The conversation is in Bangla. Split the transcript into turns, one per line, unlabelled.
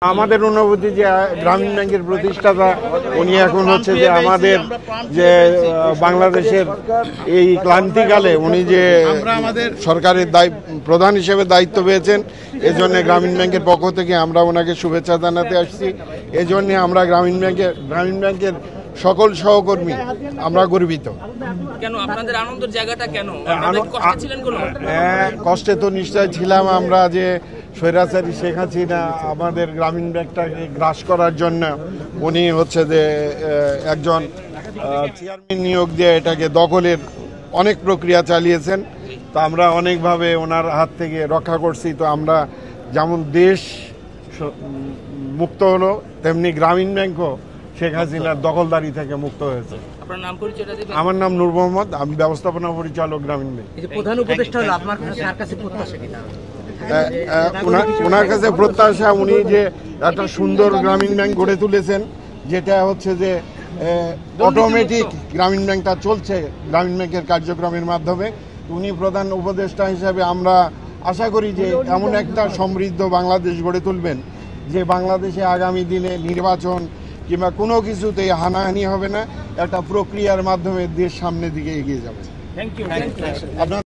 আমাদের অনুভূতি যে গ্রামীণ ব্যাংকের প্রতিষ্ঠাতা উনি এখন হচ্ছে যে আমাদের যে বাংলাদেশের এই ক্লান্তিকালে উনি যে সরকারের প্রধান হিসেবে দায়িত্ব পেয়েছেন, এজন্য গ্রামীণ ব্যাংকের পক্ষ থেকে আমরা ওনাকে শুভেচ্ছা জানাতে আসছি। এজন্য আমরা গ্রামীণ ব্যাংকের সকল সহকর্মী আমরা গর্বিত।
কেন আপনাদের আনন্দের জায়গাটা কেন?
কষ্টে তো নিশ্চয় ছিলাম আমরা, যে স্বৈরাচারী শেখ হাসিনা আমাদের গ্রামীণ ব্যাংকটাকে গ্রাস করার জন্য উনি হচ্ছে যে একজন চেয়ারম্যান নিয়োগ দিয়ে এটাকে দখলের অনেক প্রক্রিয়া চালিয়েছেন। তো আমরা অনেকভাবে ওনার হাত থেকে রক্ষা করছি। তো আমরা যেমন দেশ মুক্ত হলো, তেমনি গ্রামীণ ব্যাংকও শেখ হাসিনার দখলদারি থেকে মুক্ত হয়েছে। আমার নাম নূর মোহাম্মদ, আমি ব্যবস্থাপনা পরিচালক গ্রামীণ ব্যাংক।
প্রধান উপদেষ্টা হলো আপনার কাছে প্রত্যাশা কিনা?
ওনার কাছে প্রত্যাশা উনি যে একটা সুন্দর গ্রামীণ ব্যাংক গড়ে তুলেছেন, যেটা হচ্ছে যে অটোমেটিক গ্রামীণ ব্যাংকটা চলছে গ্রামীণ ব্যাংকের কার্যক্রমের মাধ্যমে। উনি প্রধান উপদেষ্টা হিসাবে আমরা আশা করি যে এমন একটা সমৃদ্ধ বাংলাদেশ গড়ে তুলবেন যে বাংলাদেশে আগামী দিনে নির্বাচন কিংবা কোনো কিছুতেই হানাহানি হবে না, একটা প্রক্রিয়ার মাধ্যমে দেশ সামনের দিকে এগিয়ে যাবে।
Thank you.